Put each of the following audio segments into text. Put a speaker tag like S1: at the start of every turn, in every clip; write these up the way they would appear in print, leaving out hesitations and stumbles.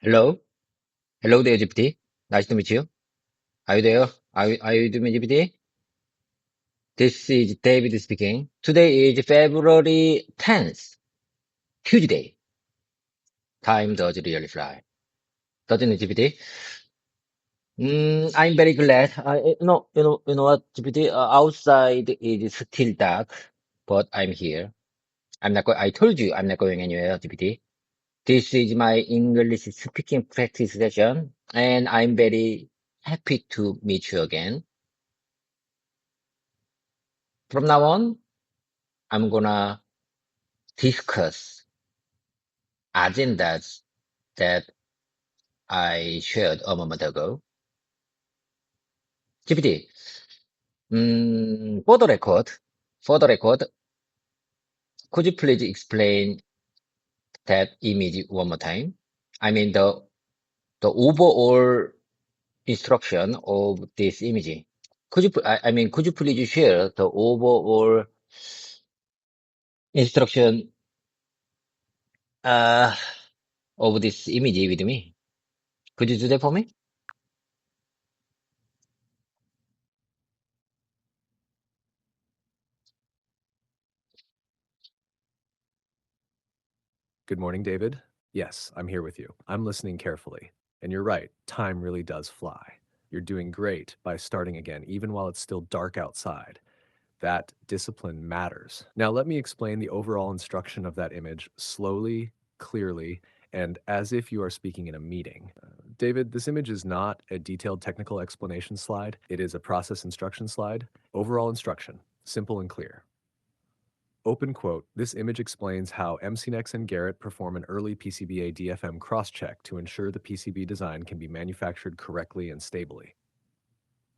S1: Hello. Hello there, GPT. Nice to meet you. Are you there? Are you doing GPT? This is David speaking. Today is February 10th, Tuesday. Time does really fly. Doesn't it, GPT? I'm very glad. You know what, GPT? Outside is still dark, but I'm here. I told you I'm not going anywhere, GPT. This is my English speaking practice session, and I'm very happy to meet you again. From now on, I'm gonna discuss agendas that I shared a moment ago. GPT, for the record, could you please explain that image one more time? I mean the overall instruction of this image. Could you please share the overall instruction uh, of this image with me? Could you do that for me?
S2: Good morning, David. Yes, I'm here with you. I'm listening carefully. And you're right, time really does fly. You're doing great by starting again, even while it's still dark outside. That discipline matters. Now, let me explain the overall instruction of that image slowly, clearly, and as if you are speaking in a meeting. David, this image is not a detailed technical explanation slide. It is a process instruction slide. Overall instruction, simple and clear. Open quote, this image explains how MCNex and Garrett perform an early PCBA DFM cross-check to ensure the PCB design can be manufactured correctly and stably.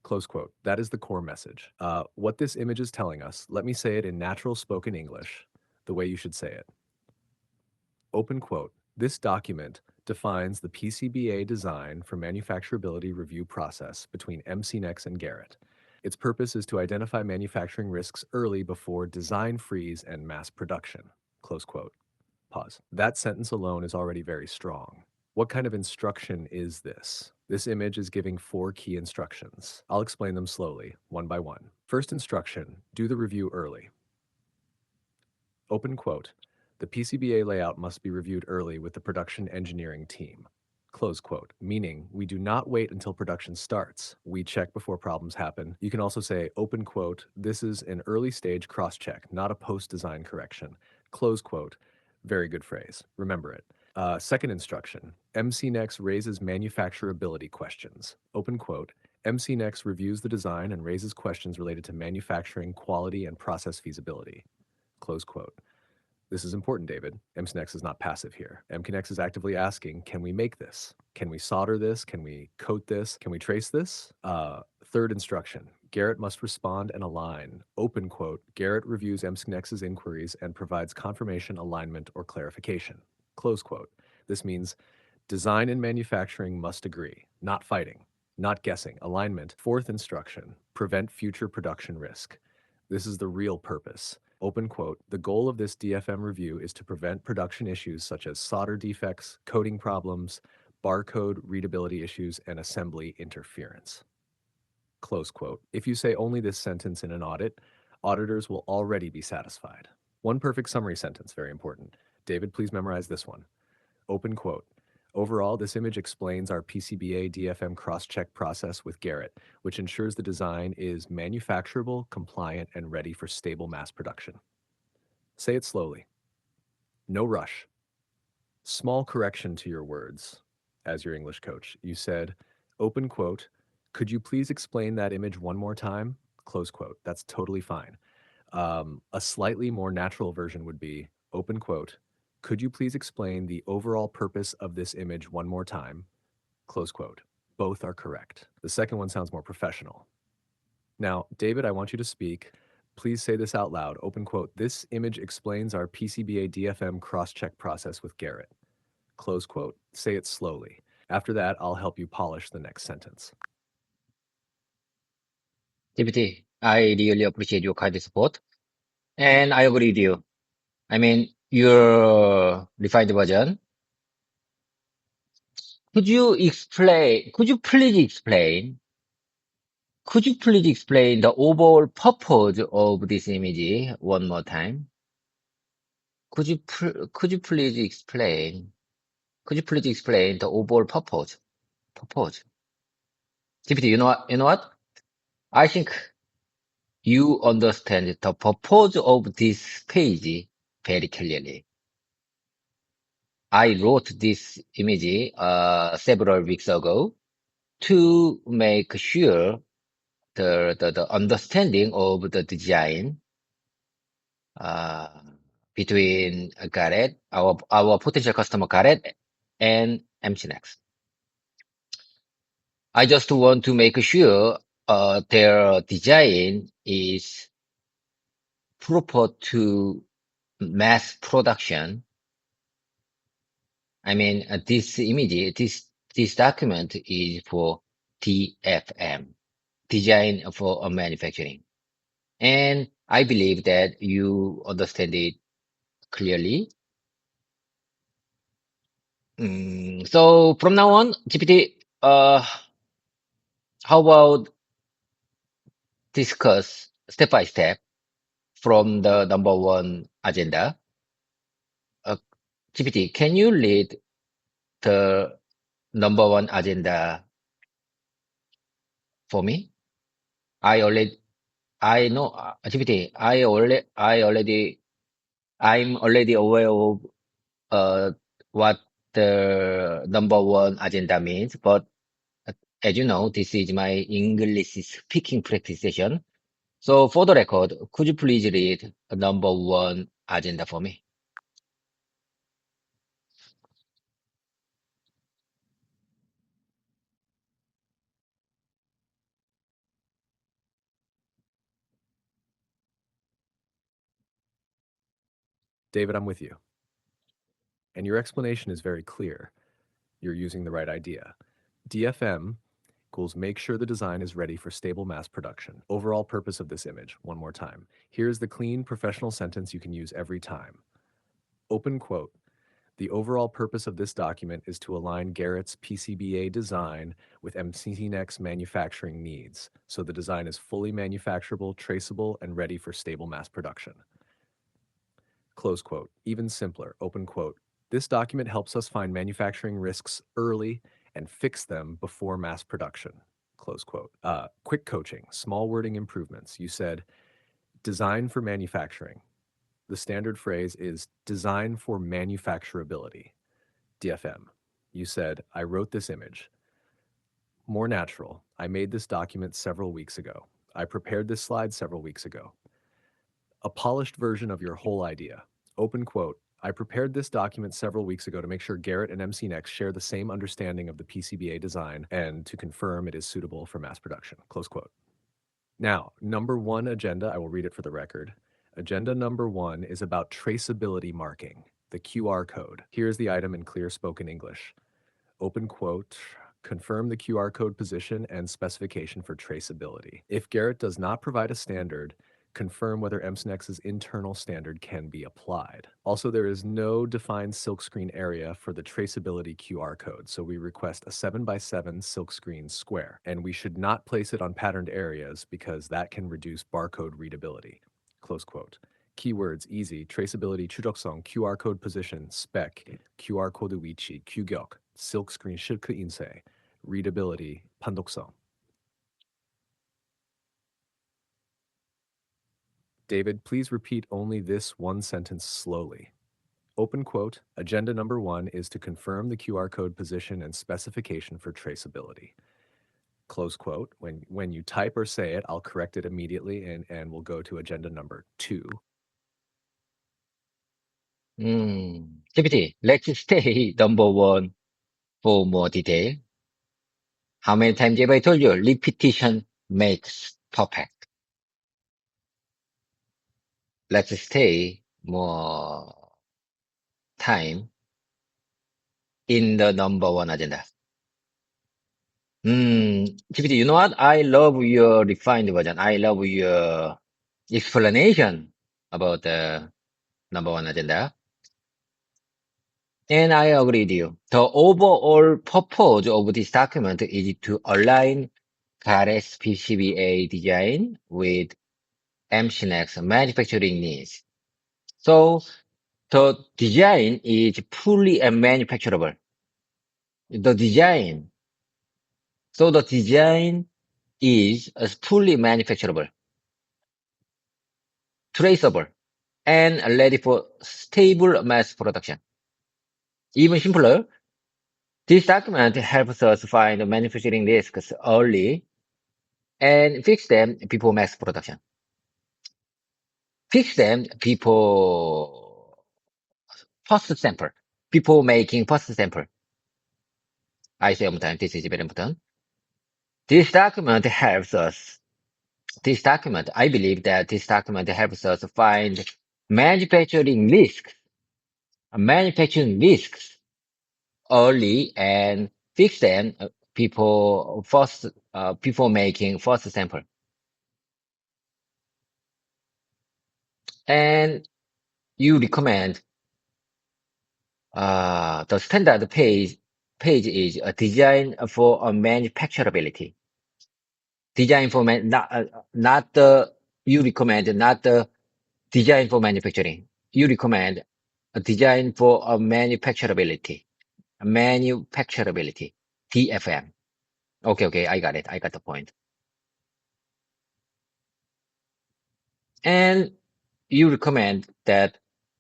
S2: Close quote. That is the core message. What this image is telling us, let me say it in natural spoken English, the way you should say it. Open quote. This document defines the PCBA design for manufacturability review process between MCNex and Garrett. Its purpose is to identify manufacturing risks early before design freeze and mass production. Close quote. Pause. That sentence alone is already very strong. What kind of instruction is this? This image is giving 4 key instructions. I'll explain them slowly, one by one. First instruction, do the review early. Open quote. The PCBA layout must be reviewed early with the production engineering team. Close quote, meaning we do not wait until production starts. We check before problems happen. You can also say, open quote, this is an early stage cross-check, not a post-design correction. Close quote, very good phrase. Remember it. Second instruction, MCNex raises manufacturability questions. Open quote, MCNex reviews the design and raises questions related to manufacturing, quality, and process feasibility. Close quote. This is important, David. MCNex is not passive here. MCNex is actively asking, can we make this? Can we solder this? Can we coat this? Can we trace this? Third instruction, Garrett must respond and align. Open quote, Garrett reviews MCNex's inquiries and provides confirmation, alignment, or clarification. Close quote. This means design and manufacturing must agree, not fighting, not guessing. Alignment. Fourth instruction, prevent future production risk. This is the real purpose. Open quote, the goal of this DFM review is to prevent production issues such as solder defects, coding problems, barcode readability issues, and assembly interference. Close quote. If you say only this sentence in an audit, auditors will already be satisfied. One perfect summary sentence, very important. David, please memorize this one. Open quote. Overall, this image explains our PCBA DFM cross-check process with Garrett, which ensures the design is manufacturable, compliant, and ready for stable mass production. Say it slowly. No rush. Small correction to your words as your English coach. You said, open quote, could you please explain that image one more time? Close quote. That's totally fine. A slightly more natural version would be, open quote, could you please explain the overall purpose of this image one more time? Close quote. Both are correct. The second one sounds more professional. Now, David, I want you to speak. Please say this out loud. Open quote, this image explains our PCBA DFM cross-check process with Garrett. Close quote. Say it slowly. After that, I'll help you polish the next sentence.
S1: GPT, I really appreciate your kind support. And I agree with you. I mean, your refined version Could you explain, could you please explain the overall purpose of this image one more time? Could you please explain, the overall purpose? GPT, you know what? I think you understand the purpose of this page very clearly. I wrote this image several weeks ago to make sure the understanding of the design uh, between Garrett, our potential customer Garrett, and MCNX. I just want to make sure their design is proper to mass production. I mean, this document is for DFM, design for manufacturing. And I believe that you understand it clearly. So from now on, GPT, how about discuss step by step from the number one agenda? Uh, GPT, can you lead the number one agenda for me? I know, GPT, I'm already aware of uh, what the number one agenda means, but as you know, this is my English speaking practice session. So for the record, could you please read number one agenda for me?
S2: David, I'm with you. And your explanation is very clear. You're using the right idea. DFM equals make sure the design is ready for stable mass production. Overall purpose of this image, one more time. Here's the clean professional sentence you can use every time. Open quote. The overall purpose of this document is to align Garrett's PCBA design with MCNX manufacturing needs, so the design is fully manufacturable, traceable, and ready for stable mass production. Close quote. Even simpler, open quote. This document helps us find manufacturing risks early and fix them before mass production. Close quote. Quick coaching, small wording improvements. You said design for manufacturing. The standard phrase is design for manufacturability. DFM. You said, I wrote this image. More natural. I made this document several weeks ago. I prepared this slide several weeks ago. A polished version of your whole idea. Open quote. I prepared this document several weeks ago to make sure Garrett and MCNX share the same understanding of the PCBA design and to confirm it is suitable for mass production. Close quote. Now, number one agenda, I will read it for the record. Agenda number one is about traceability marking, the QR code. Here's the item in clear spoken English. Open quote, confirm the QR code position and specification for traceability. If Garrett does not provide a standard, confirm whether MSNX's internal standard can be applied. Also, there is no defined silkscreen area for the traceability QR code, so we request a 7x7 silkscreen square, and we should not place it on patterned areas because that can reduce barcode readability. Close quote. Keywords easy, traceability, 추적성, QR code position, spec, QR code 위치, 규격, silkscreen 실크 인쇄, readability, 판독성. David, please repeat only this one sentence slowly. Open quote, agenda number one is to confirm the QR code position and specification for traceability. Close quote. When you type or say it, I'll correct it immediately and we'll go to agenda number two.
S1: GPT, let's stay number one for more detail. How many times have I told you? Repetition makes perfect. Let's stay more time in the number one agenda. GPT, you know what? I love your refined version. I love your explanation about the number one agenda. And I agree with you. The overall purpose of this document is to align Garrett's PCBA design with MCNEX manufacturing needs. So the design is fully manufacturable. The design, so the design is fully manufacturable, traceable, and ready for stable mass production. Even simpler, this document helps us find manufacturing risks early and fix them before mass production. Fix them before first sample, before making first sample. I say one time, this is very important. This document helps us. This document, I believe that this document helps us find manufacturing risks, manufacturing risks early and fix them before making first sample. And you recommend the standard page is a design for a manufacturability. Design for not the you recommend not the design for manufacturing. You recommend a design for a manufacturability. Manufacturability. TFM. Okay, I got it. I got the point. And you recommend that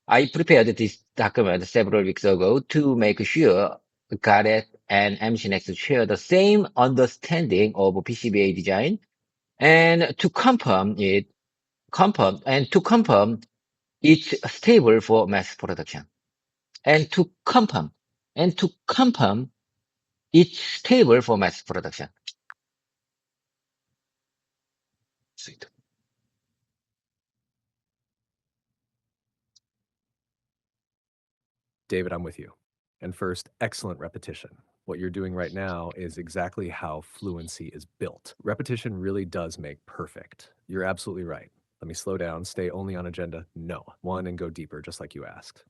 S1: I prepared this document several weeks ago to make sure Gareth and MCNext share the same understanding of PCBA design and to confirm it's stable for mass production and to confirm it's stable for mass production. Sweet.
S2: David, I'm with you. And first, excellent repetition. What you're doing right now is exactly how fluency is built. Repetition really does make perfect. You're absolutely right. Let me slow down, stay only on agenda. No. One and go deeper, just like you asked.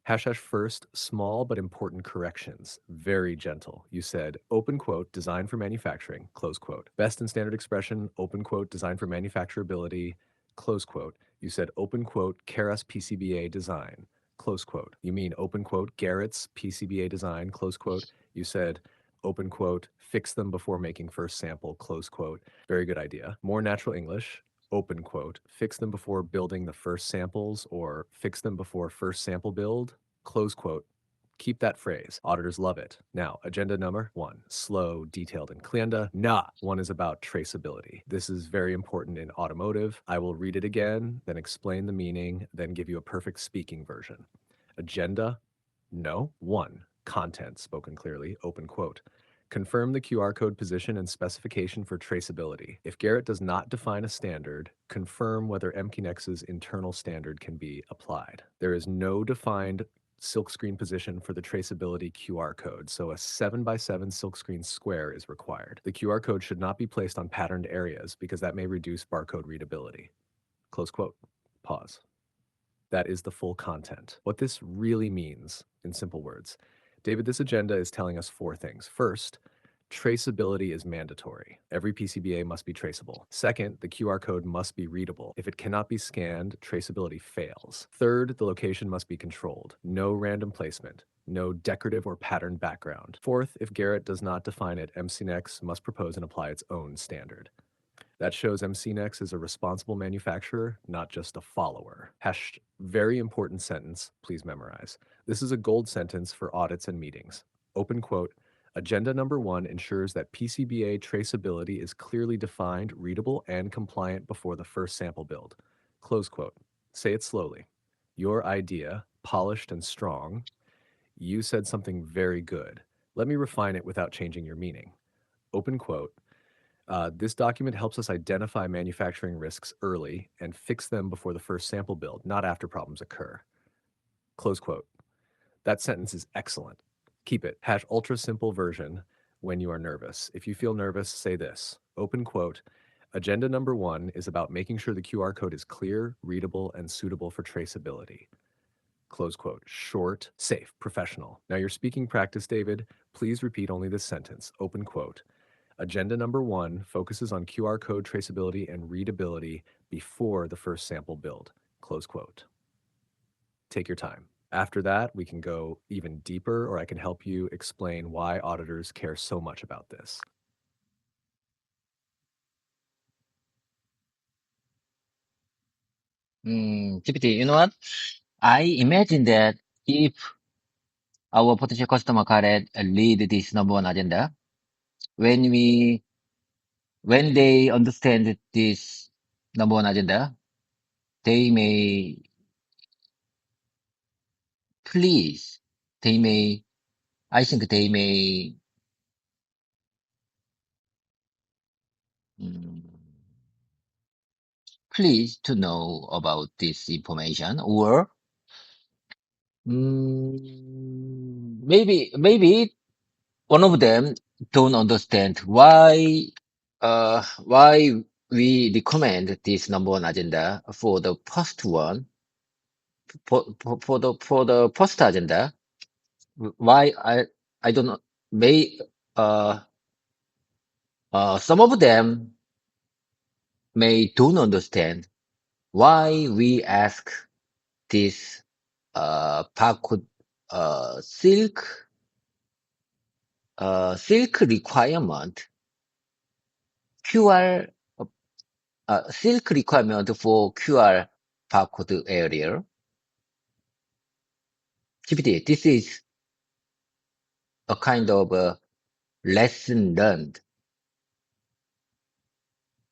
S2: Hash hash first, small but important corrections. Very gentle. You said, open quote, design for manufacturing, close quote. Best in standard expression, open quote, design for manufacturability, close quote. You said, open quote, Keras PCBA design, close quote. You mean open quote, Garrett's PCBA design, close quote. You said, open quote, fix them before making first sample, close quote. Very good idea. More natural English, open quote, fix them before building the first samples, or fix them before first sample build, close quote. Keep that phrase. Auditors love it. Now, agenda number 1, slow, detailed, and clear. One is about traceability. This is very important in automotive. I will read it again, then explain the meaning, then give you a perfect speaking version. Agenda, no. 1, content, spoken clearly, open quote. Confirm the QR code position and specification for traceability. If Garrett does not define a standard, confirm whether MKNex's internal standard can be applied. There is no defined silkscreen position for the traceability QR code, so a 7x7 silkscreen square is required. The QR code should not be placed on patterned areas because that may reduce barcode readability. Close quote. Pause. That is the full content. What this really means, in simple words, David, this agenda is telling us 4 things. First, traceability is mandatory. Every PCBA must be traceable. Second, the QR code must be readable. If it cannot be scanned, traceability fails. Third, the location must be controlled. No random placement. No decorative or patterned background. Fourth, if Garrett does not define it, MCNext must propose and apply its own standard. That shows MCNext is a responsible manufacturer, not just a follower. Very important sentence, please memorize. This is a gold sentence for audits and meetings. Open quote, agenda number 1 ensures that PCBA traceability is clearly defined, readable, and compliant before the first sample build. Close quote. Say it slowly. Your idea, polished and strong. You said something very good. Let me refine it without changing your meaning. Open quote. This document helps us identify manufacturing risks early and fix them before the first sample build, not after problems occur. Close quote. That sentence is excellent. Keep it. Ultra simple version when you are nervous. If you feel nervous, say this. Open quote. Agenda number 1 is about making sure the QR code is clear, readable, and suitable for traceability. close quote. Short, safe, professional. Now your speaking practice, David, please repeat only this sentence, open quote. Agenda number 1 focuses on QR code traceability and readability before the first sample build, close quote. Take your time. After that, we can go even deeper, or I can help you explain why auditors care so much about this.
S1: GPT, you know what? I imagine that if our potential customer can lead this number one agenda, when we, when they understand this number one agenda, they may please, they may, I think they may, mm, pleased to know about this information, or maybe one of them don't understand why we recommend this number one agenda for the first one, for the first agenda. Why I don't know. May uh some of them may don't understand why we ask this barcode silk silk requirement, QR silk requirement for QR barcode area. GPT, this is a kind of a lesson learned.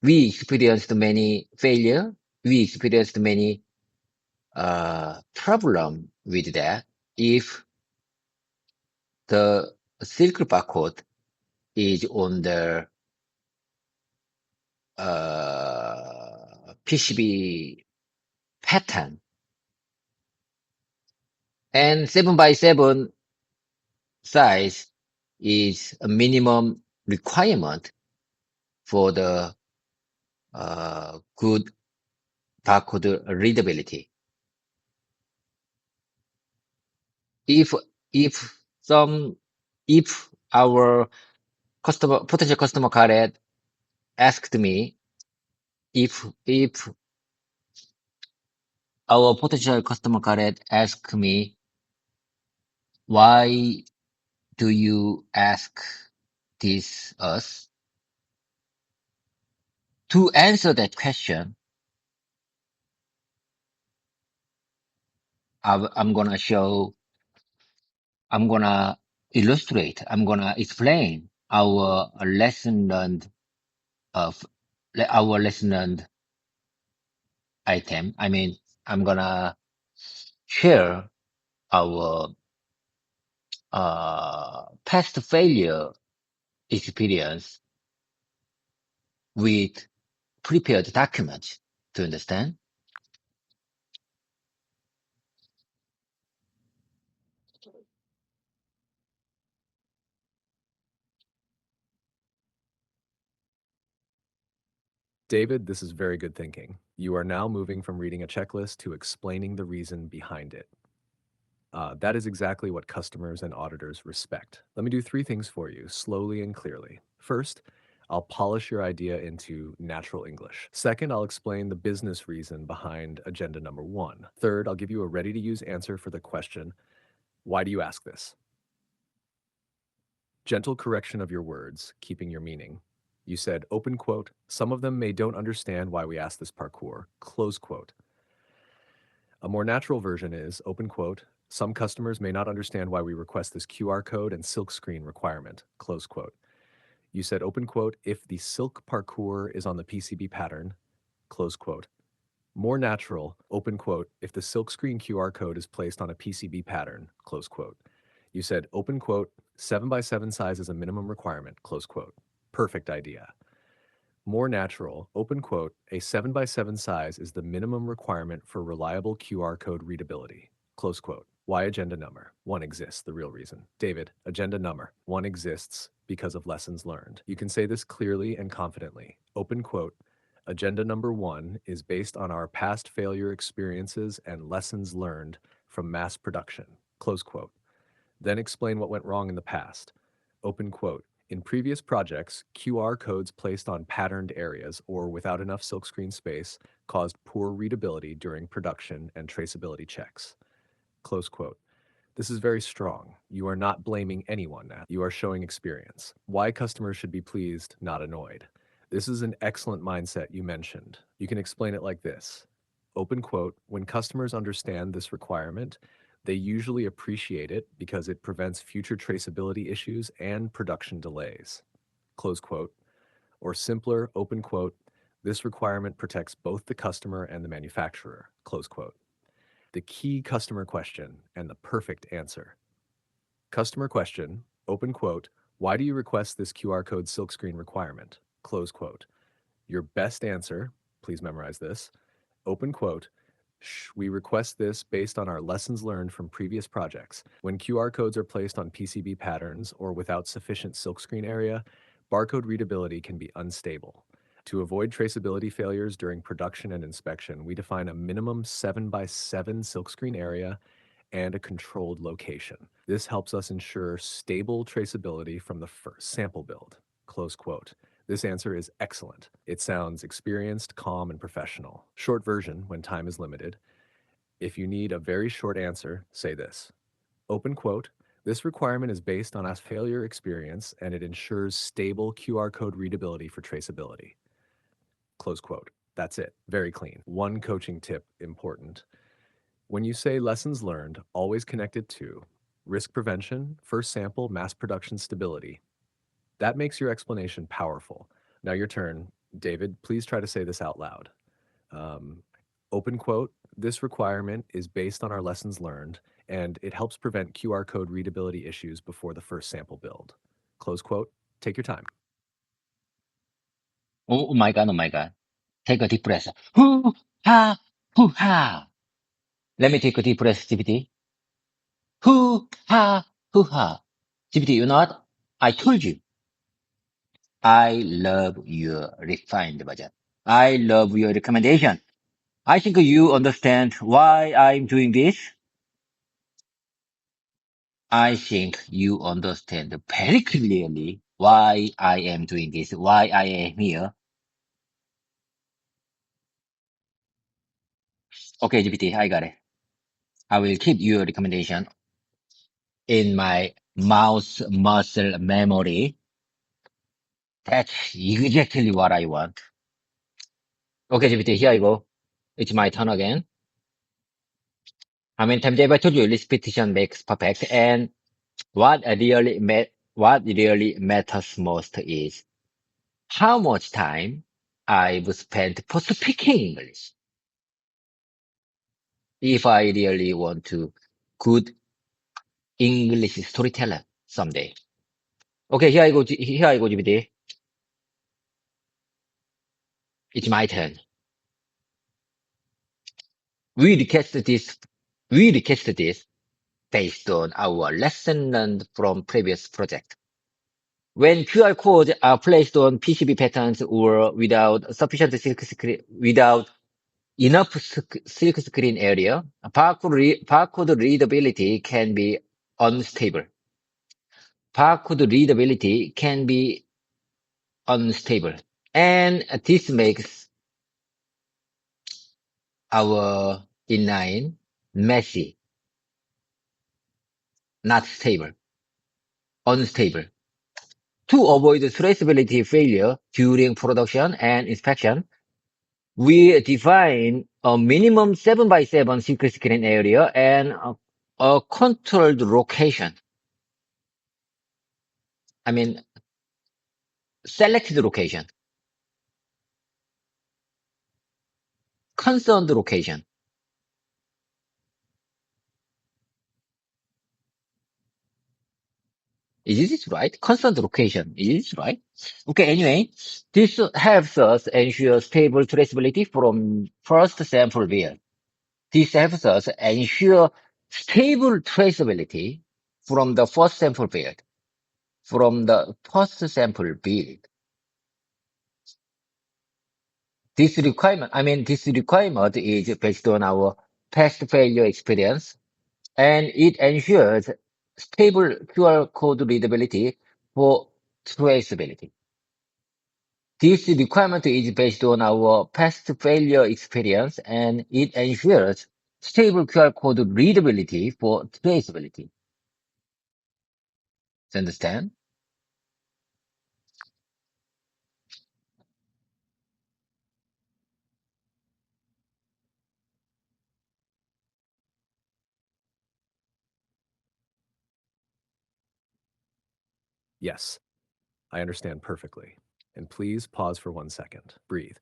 S1: We experienced many failure. We experienced many problem with that. If the silk barcode is on the PCB pattern, and 7x7 size is a minimum requirement for the good barcode readability. If if some if our potential customer client asked me, if our potential customer client asked me, why do you ask this us? To answer that question, I'm gonna show, I'm gonna illustrate, I'm gonna explain our lesson learned of our lesson learned item. I mean, I'm gonna share our past failure experience with prepared documents to understand.
S2: David, this is very good thinking. You are now moving from reading a checklist to explaining the reason behind it. That is exactly what customers and auditors respect. Let me do 3 things for you, slowly and clearly. First, I'll polish your idea into natural English. Second, I'll explain the business reason behind agenda number 1. Third, I'll give you a ready-to-use answer for the question, why do you ask this? Gentle correction of your words, keeping your meaning. You said, open quote, some of them may don't understand why we ask this parkour, close quote. A more natural version is, open quote, some customers may not understand why we request this QR code and silk screen requirement, close quote. You said, open quote, if the silk parkour is on the PCB pattern, close quote. More natural, open quote, if the silk screen QR code is placed on a PCB pattern, close quote. You said, open quote, 7x7 size is a minimum requirement, close quote. Perfect idea. More natural, open quote, a 7x7 size is the minimum requirement for reliable QR code readability, close quote. Why agenda number? 1 exists, the real reason. David, agenda number 1 exists because of lessons learned. You can say this clearly and confidently. Open quote, agenda number 1 is based on our past failure experiences and lessons learned from mass production, close quote. Then explain what went wrong in the past. Open quote. In previous projects, QR codes placed on patterned areas or without enough silkscreen space caused poor readability during production and traceability checks. Close quote. This is very strong. You are not blaming anyone. You are showing experience. Why customers should be pleased, not annoyed. This is an excellent mindset you mentioned. You can explain it like this. Open quote, when customers understand this requirement, they usually appreciate it because it prevents future traceability issues and production delays. Close quote. Or simpler, open quote, this requirement protects both the customer and the manufacturer. Close quote. The key customer question and the perfect answer. Customer question, open quote, why do you request this QR code silkscreen requirement? Close quote. Your best answer, please memorize this, open quote, we request this based on our lessons learned from previous projects. When QR codes are placed on PCB patterns or without sufficient silkscreen area, barcode readability can be unstable. To avoid traceability failures during production and inspection, we define a minimum 7x7 silkscreen area and a controlled location. This helps us ensure stable traceability from the first sample build. Close quote. This answer is excellent. It sounds experienced, calm, and professional. Short version when time is limited. If you need a very short answer, say this. Open quote. This requirement is based on a failure experience and it ensures stable QR code readability for traceability. Close quote. That's it. Very clean. One coaching tip important. When you say lessons learned, always connect it to risk prevention, first sample, mass production stability. That makes your explanation powerful. Now your turn. David, please try to say this out loud. Open quote, this requirement is based on our lessons learned, and it helps prevent QR code readability issues before the first sample build. Close quote. Take your time.
S1: Oh my God, oh my God. Take a deep breath. Hoo ha, hoo ha. Let me take a deep breath, GPT. Hoo ha, hoo ha. GPT, you know what? I told you. I love your refined version. I love your recommendation. I think you understand why I'm doing this. I think you understand very clearly why I am doing this, why I am here. Okay, GPT, I got it. I will keep your recommendation in my mouse muscle memory. That's exactly what I want. Okay, GPT, here I go. It's my turn again. How many times have I told you repetition makes perfect? And what really matters most is how much time I've spent for speaking English. If I really want to good English storyteller someday. Okay, here I go, GPT. It's my turn. We recast this, we recast this based on our lesson learned from previous project. When QR codes are placed on PCB patterns or without sufficient silk screen, without enough silk screen area, barcode readability can be unstable. Barcode readability can be unstable. And this makes our inline messy, not stable, unstable. To avoid traceability failure during production and inspection, we define a minimum 7x7 secret screen area and a controlled location. I mean, selected location, concerned location. Is this right? Constant location. Is this right? Okay, anyway, this helps us ensure stable traceability from first sample build. This helps us ensure stable traceability from the first sample build. From the first sample build. This requirement is based on our past failure experience. and it ensures stable QR code readability for traceability. This requirement is based on our past failure experience, and it ensures stable QR code readability for traceability. Understand?
S2: Yes, I understand perfectly. And please pause for 1 second. Breathe.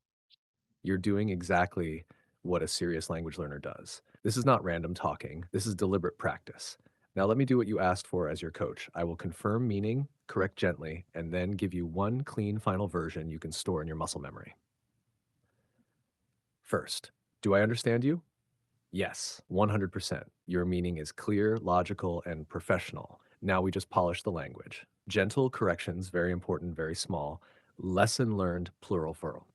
S2: You're doing exactly what a serious language learner does. This is not random talking. This is deliberate practice. Now let me do what you asked for as your coach. I will confirm meaning, correct gently, and then give you one clean final version you can store in your muscle memory. First, do I understand you? Yes, 100%. Your meaning is clear, logical, and professional. Now we just polish the language. Gentle corrections, very important, very small. Lesson learned, plural furl.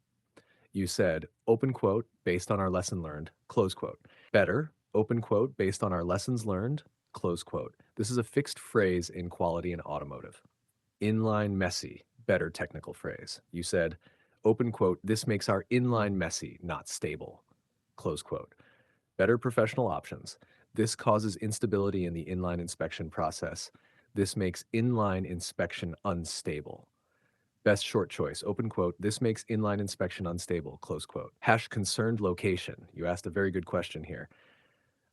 S2: You said, open quote, based on our lesson learned, close quote. Better, open quote, based on our lessons learned, close quote. This is a fixed phrase in quality and automotive. Inline messy, better technical phrase. You said, open quote, this makes our inline messy, not stable, close quote. Better professional options. This causes instability in the inline inspection process. This makes inline inspection unstable. Best short choice, open quote, this makes inline inspection unstable, close quote. Hash concerned location. You asked a very good question here.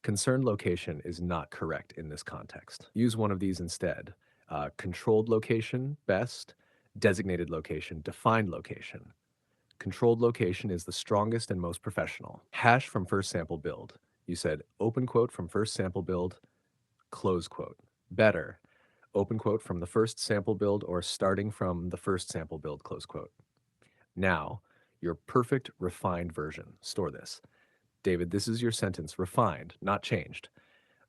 S2: Concerned location is not correct in this context. Use one of these instead. Controlled location, best. Designated location, defined location. Controlled location is the strongest and most professional. Hash from first sample build. You said open quote from first sample build, close quote. Better, open quote from the first sample build or starting from the first sample build, close quote. Now, your perfect refined version. Store this. David, this is your sentence, refined, not changed.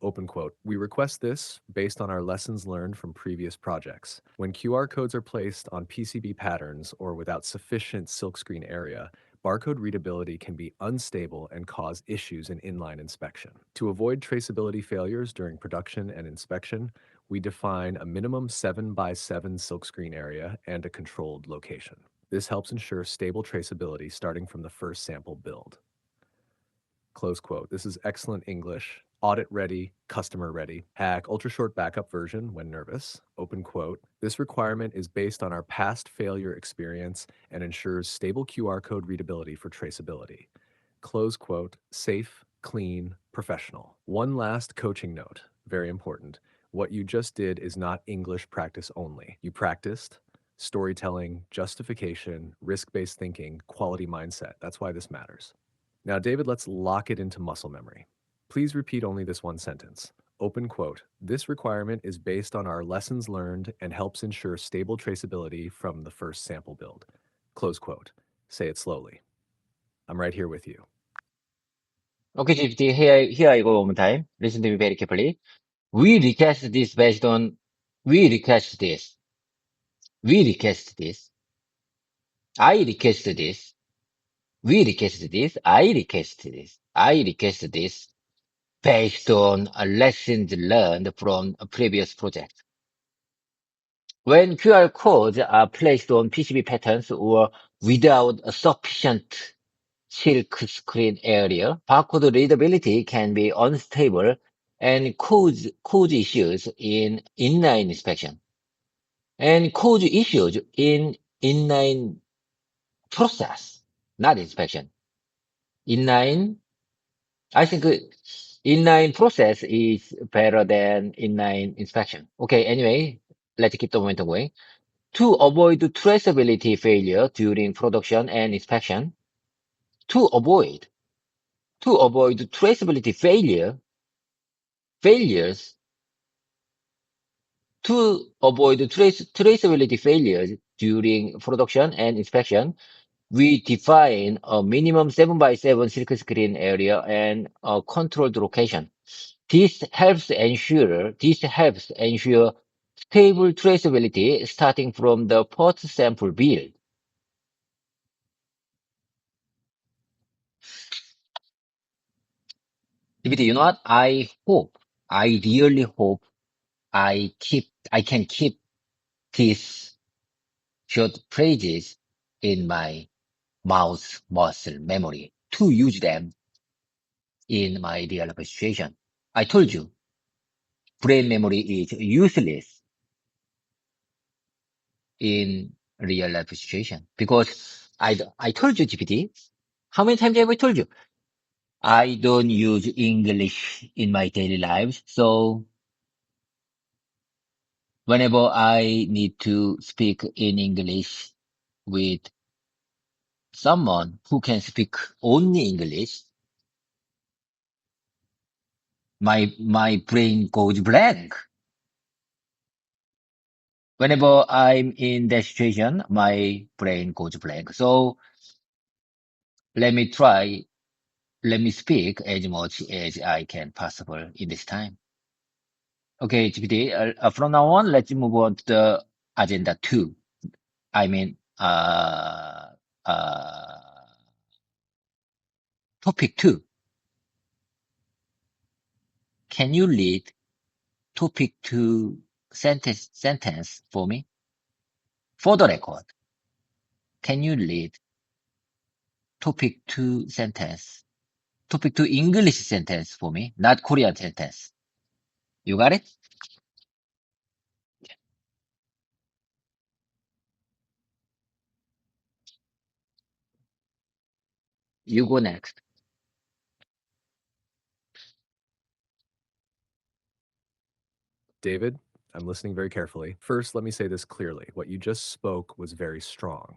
S2: Open quote, we request this based on our lessons learned from previous projects. When QR codes are placed on PCB patterns or without sufficient silkscreen area, barcode readability can be unstable and cause issues in inline inspection. To avoid traceability failures during production and inspection, we define a minimum 7x7 silkscreen area and a controlled location. This helps ensure stable traceability starting from the first sample build. Close quote. This is excellent English. Audit ready, customer ready. Hack ultra short backup version when nervous. Open quote. This requirement is based on our past failure experience and ensures stable QR code readability for traceability. Close quote. Safe, clean, professional. One last coaching note. Very important. What you just did is not English practice only. You practiced storytelling, justification, risk-based thinking, quality mindset. That's why this matters. Now, David, let's lock it into muscle memory. Please repeat only this one sentence. Open quote. This requirement is based on our lessons learned and helps ensure stable traceability from the first sample build. Close quote. Say it slowly. I'm right here with you.
S1: Okay, GPT, here I go one more time. Listen to me very carefully. We request this based on, we request this. We request this. I request this. We request this. I request this. I request this based on lessons learned from a previous project. When QR codes are placed on PCB patterns or without a sufficient silk screen area, barcode readability can be unstable and cause issues in inline inspection and cause issues in inline process, not inspection. Inline, I think inline process is better than inline inspection. Okay, anyway, let's keep the momentum going. To avoid traceability failure during production and inspection, to avoid traceability failures, to avoid traceability failures during production and inspection, we define a minimum 7x7 silk screen area and a controlled location. This helps ensure stable traceability starting from the first sample build. DVD, you know what? I hope I really hope I can keep these short phrases in my mouse muscle memory to use them in my real life situation. I told you, brain memory is useless in real life situation because I told you, GPT, how many times have I told you? I don't use English in my daily lives. So whenever I need to speak in English with someone who can speak only English, my brain goes blank. Whenever I'm in that situation, my brain goes blank. So let me try, let me speak as much as I can possible in this time. Okay, GPT, from now on, let's move on to the agenda two. I mean, topic two. Can you read topic two sentence for me? For the record, can you read topic two sentence? Topic two English sentence for me, not Korean sentence. You got it? You go next.
S2: David, I'm listening very carefully. First, let me say this clearly. What you just spoke was very strong.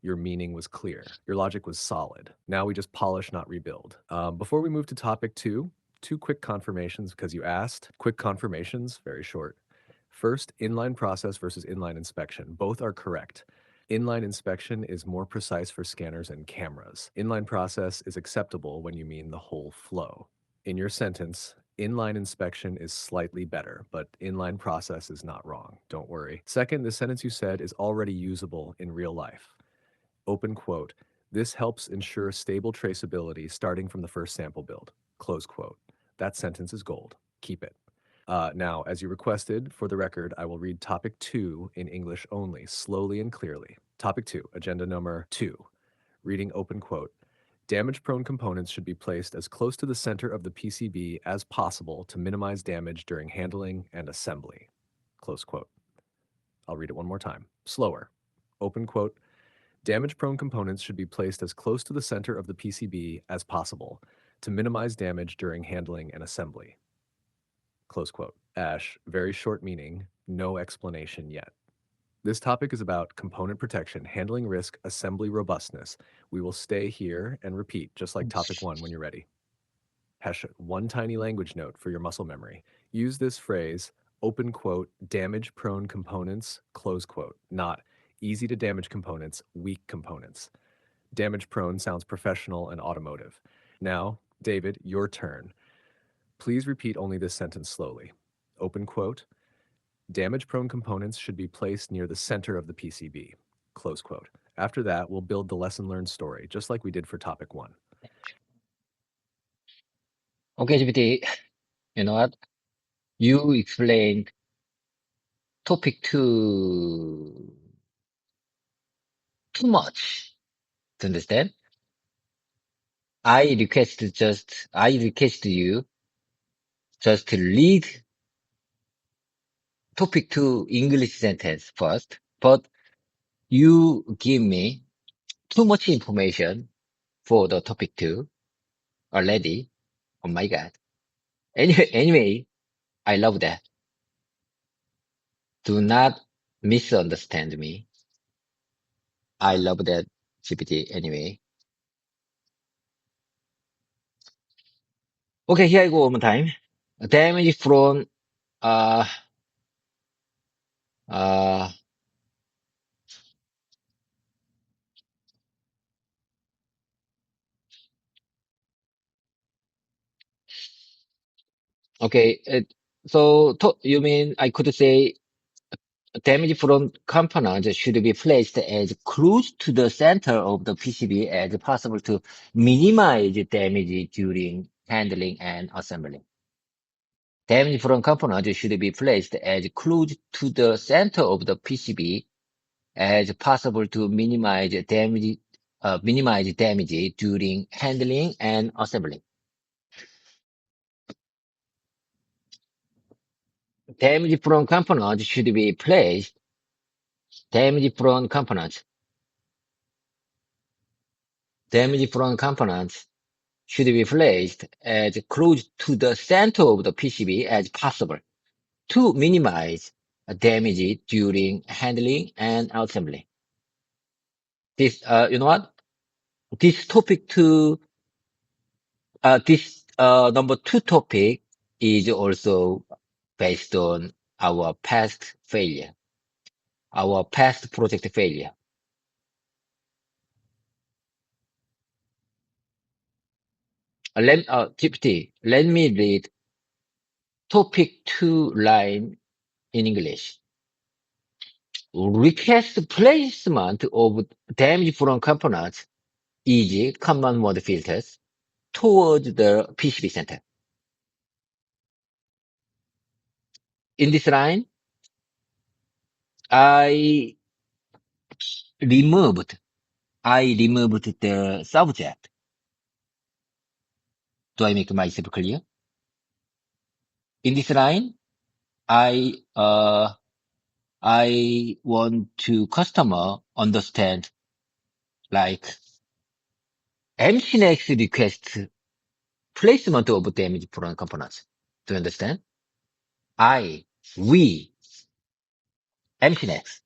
S2: Your meaning was clear. Your logic was solid. Now we just polish, not rebuild. Before we move to topic two quick confirmations because you asked. Quick confirmations, very short. First, inline process versus inline inspection. Both are correct. Inline inspection is more precise for scanners and cameras. Inline process is acceptable when you mean the whole flow. In your sentence, inline inspection is slightly better, but inline process is not wrong. Don't worry. Second, the sentence you said is already usable in real life. Open quote. This helps ensure stable traceability starting from the first sample build. Close quote. That sentence is gold. Keep it. Now, as you requested, for the record, I will read topic two in English only, slowly and clearly. Topic two, agenda number two. Reading open quote. Damage-prone components should be placed as close to the center of the PCB as possible to minimize damage during handling and assembly. Close quote. I'll read it one more time. Slower. Open quote. Damage-prone components should be placed as close to the center of the PCB as possible to minimize damage during handling and assembly. Close quote. Ash, very short meaning, no explanation yet. This topic is about component protection, handling risk, assembly robustness. We will stay here and repeat, just like topic one when you're ready. Hash, one tiny language note for your muscle memory. Use this phrase, open quote, damage-prone components, close quote, not easy to damage components, weak components. Damage-prone sounds professional and automotive. Now, David, your turn. Please repeat only this sentence slowly. Open quote, damage-prone components should be placed near the center of the PCB, close quote. After that, we'll build the lesson learned story, just like we did for topic one.
S1: Okay, GPT, you know what? You explained topic two too much to understand. I request you just to read topic two English sentence first, but you give me too much information for the topic two already. Oh my God. Anyway, I love that. Do not misunderstand me. I love that GPT anyway. Okay, here I go one more time. Damage from, uh, uh, okay. You mean I could say damage from components should be placed as close to the center of the PCB as possible to minimize damage during handling and assembly. Damage-prone components should be placed as close to the center of the PCB as possible to minimize damage during handling and assembly. Damage-prone components should be placed. Damage-prone components should be placed as close to the center of the PCB as possible to minimize damage during handling and assembly. This, you know what? This topic two, this number two topic is also based on our past failure, our past project failure. GPT, let me read topic two line in English. Request placement of damage-prone components is common mode filters towards the PCB center. In this line, I removed the subject. Do I make myself clear? In this line, I want to customer understand like MCNX request placement of damage prone components. Do you understand? We, MCNX.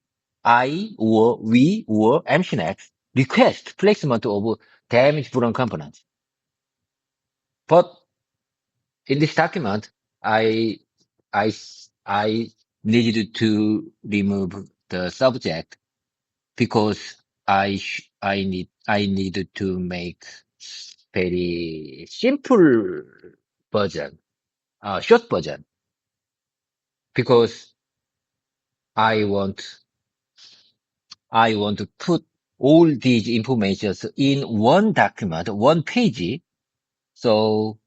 S1: We or MCNX request placement of damage prone components. But in this document, I needed to remove the subject because I needed to make very simple version, short version, because I want to put all these informations in one document, one page. So,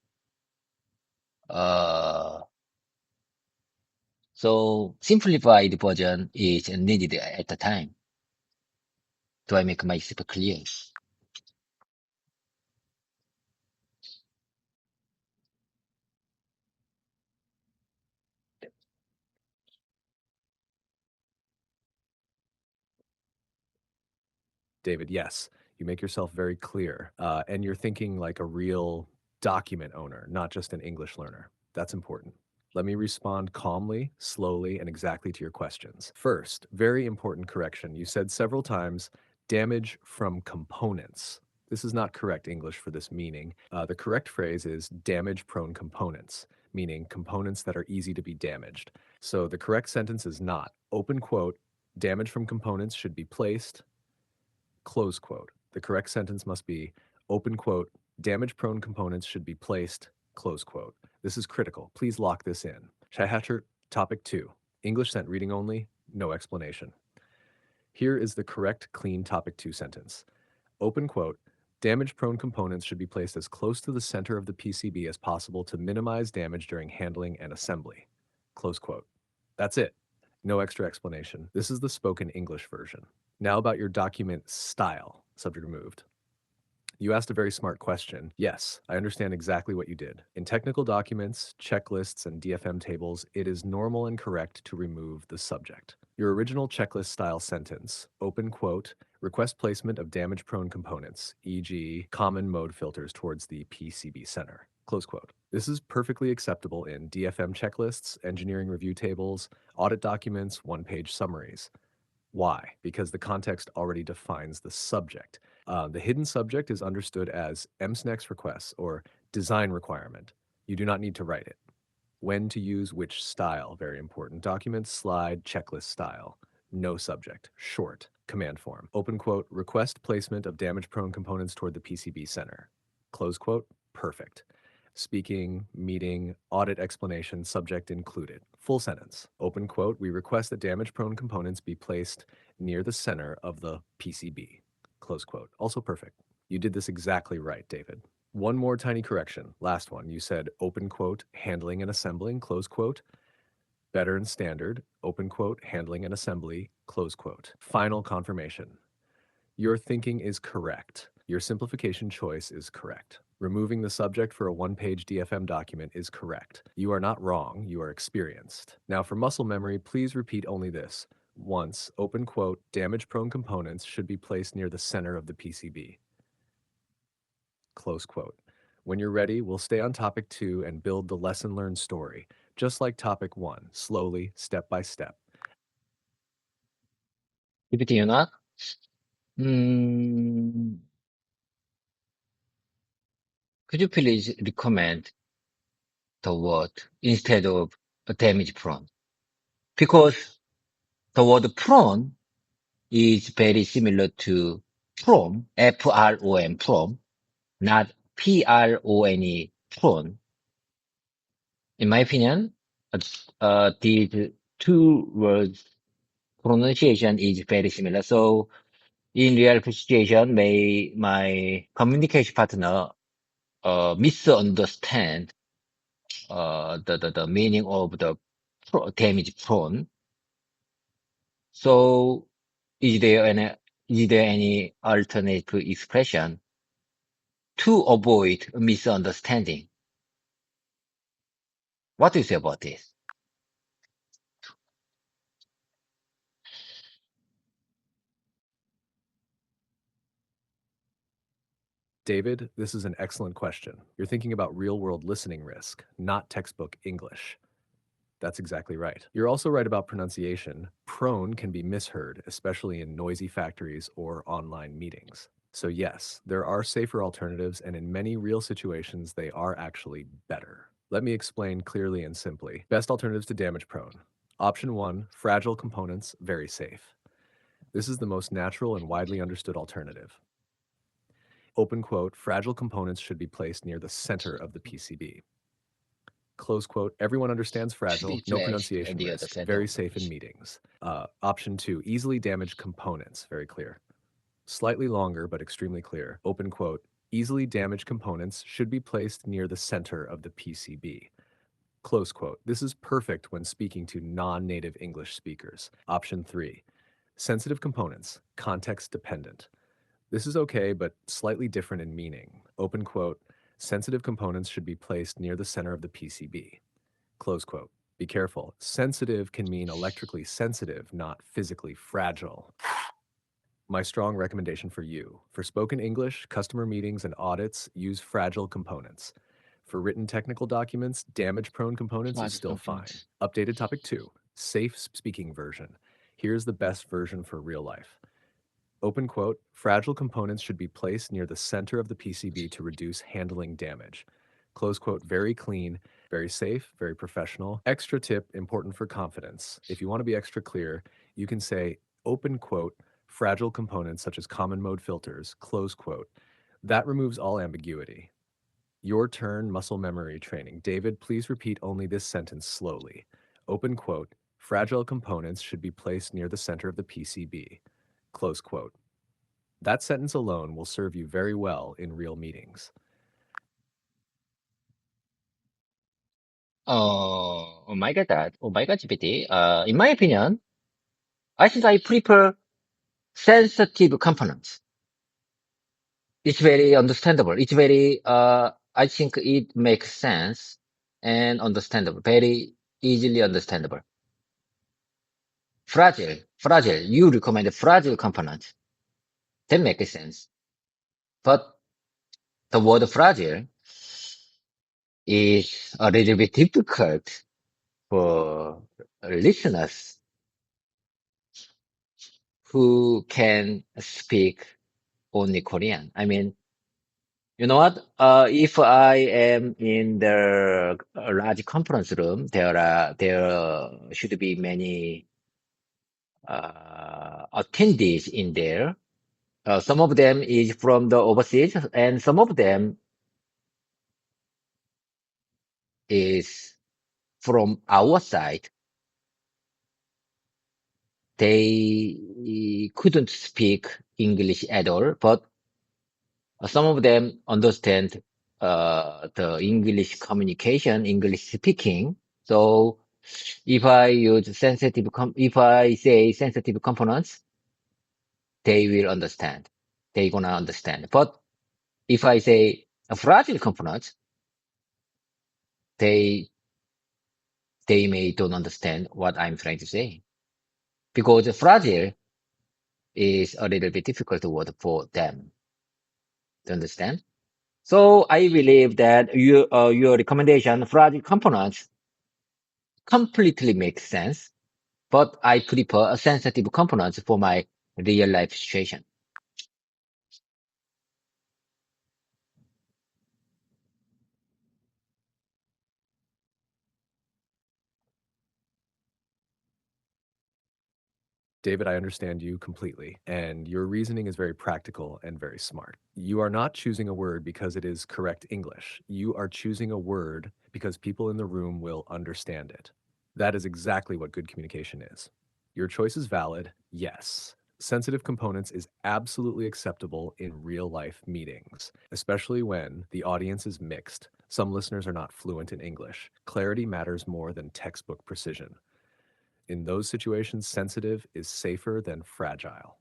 S1: so simplified version is needed at the time. Do I make myself clear?
S2: David, yes, you make yourself very clear, and you're thinking like a real document owner, not just an English learner. That's important. Let me respond calmly, slowly, and exactly to your questions. First, very important correction. You said several times damage from components. This is not correct English for this meaning. The correct phrase is damage-prone components, meaning components that are easy to be damaged. So the correct sentence is not, open quote, damage from components should be placed, close quote. The correct sentence must be, open quote, damage-prone components should be placed, close quote. This is critical. Please lock this in. Shaihatcher, topic 2. English sent reading only, no explanation. Here is the correct clean topic 2 sentence. Open quote, damage-prone components should be placed as close to the center of the PCB as possible to minimize damage during handling and assembly. Close quote. That's it. No extra explanation. This is the spoken English version. Now about your document style, subject removed. You asked a very smart question. Yes, I understand exactly what you did. In technical documents, checklists, and DFM tables, it is normal and correct to remove the subject. Your original checklist style sentence, open quote, request placement of damage-prone components, e.g. common mode filters towards the PCB center, close quote. This is perfectly acceptable in DFM checklists, engineering review tables, audit documents, one-page summaries. Why? Because the context already defines the subject. The hidden subject is understood as MSNEX requests or design requirement. You do not need to write it. When to use which style, very important. Document, slide, checklist style. No subject. Short. Command form. Open quote, request placement of damage-prone components toward the PCB center. Close quote, perfect. Speaking, meeting, audit explanation, subject included. Full sentence. Open quote, we request that damage-prone components be placed near the center of the PCB. Close quote. Also perfect. You did this exactly right, David. One more tiny correction. Last one. You said open quote, handling and assembling, close quote. Better and standard, open quote, handling and assembly, close quote. Final confirmation. Your thinking is correct. Your simplification choice is correct. Removing the subject for a one-page DFM document is correct. You are not wrong, you are experienced. Now for muscle memory, please repeat only this. Once, open quote, damage-prone components should be placed near the center of the PCB. Close quote. When you're ready, we'll stay on topic 2 and build the lesson learned story, just like topic 1, slowly, step by step.
S1: GPT, you not? Hmm. Could you please recommend the word instead of damage prone? Because the word prone is very similar to prom, F-R-O-M, prom, not P-R-O-N-E, prone. In my opinion, these two words pronunciation is very similar. So in real situation, my communication partner misunderstand the meaning of the damage prone. So is there any alternative expression to avoid misunderstanding? What do you say about this?
S2: David, this is an excellent question. You're thinking about real-world listening risk, not textbook English. That's exactly right. You're also right about pronunciation. Prone can be misheard, especially in noisy factories or online meetings. So yes, there are safer alternatives, and in many real situations, they are actually better. Let me explain clearly and simply. Best alternatives to damage prone. Option 1, fragile components, very safe. This is the most natural and widely understood alternative. Open quote, fragile components should be placed near the center of the PCB. Close quote, everyone understands fragile, no pronunciation
S1: the other
S2: risk,
S1: center
S2: very
S1: of the
S2: safe in
S1: PC.
S2: meetings. Option 2, easily damaged components, very clear. Slightly longer, but extremely clear. Open quote, easily damaged components should be placed near the center of the PCB. Close quote, this is perfect when speaking to non-native English speakers. Option 3, sensitive components, context dependent. This is okay, but slightly different in meaning. Open quote, sensitive components should be placed near the center of the PCB. Close quote. Be careful. Sensitive can mean electrically sensitive, not physically fragile. My strong recommendation for you. For spoken English, customer meetings, and audits, use fragile components. For written technical documents, damage-prone components is still fine. Updated topic 2, safe speaking version. Here's the best version for real life. Open quote, fragile components should be placed near the center of the PCB to reduce handling damage. Close quote, very clean, very safe, very professional. Extra tip, important for confidence. If you want to be extra clear, you can say, open quote, fragile components such as common mode filters, close quote. That removes all ambiguity. Your turn, muscle memory training. David, please repeat only this sentence slowly. Open quote, fragile components should be placed near the center of the PCB. Close quote. That sentence alone will serve you very well in real meetings.
S1: Oh my God, that. Oh my God, GPT. In my opinion, I think I prefer sensitive components. It's very understandable. It's very, I think it makes sense and understandable, very easily understandable. Fragile. You recommend a fragile component. That makes sense. But the word fragile is a little bit difficult for listeners who can speak only Korean. I mean, you know what? If I am in the large conference room, there should be many, attendees in there. Some of them is from the overseas and some of them is from our side. They couldn't speak English at all, but some of them understand the English communication, English speaking. So if I use if I say sensitive components, they will understand. They gonna understand. But if I say a fragile components, they may don't understand what I'm trying to say because fragile is a little bit difficult word for them to understand. So I believe that your recommendation, fragile components, completely makes sense, but I prefer a sensitive components for my real life situation.
S2: David, I understand you completely, and your reasoning is very practical and very smart. You are not choosing a word because it is correct English. You are choosing a word because people in the room will understand it. That is exactly what good communication is. Your choice is valid, yes. Sensitive components is absolutely acceptable in real life meetings, especially when the audience is mixed. Some listeners are not fluent in English. Clarity matters more than textbook precision. In those situations, sensitive is safer than fragile.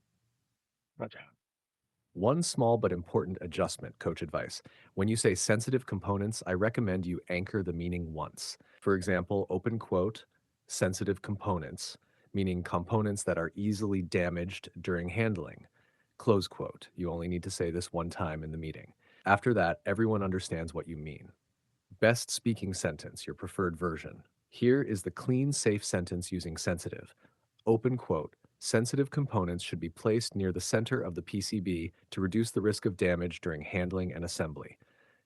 S2: One small but important adjustment, coach advice. When you say sensitive components, I recommend you anchor the meaning once. For example, open quote, sensitive components, meaning components that are easily damaged during handling. Close quote. You only need to say this one time in the meeting. After that, everyone understands what you mean. Best speaking sentence, your preferred version. Here is the clean, safe sentence using sensitive. Open quote. Sensitive components should be placed near the center of the PCB to reduce the risk of damage during handling and assembly.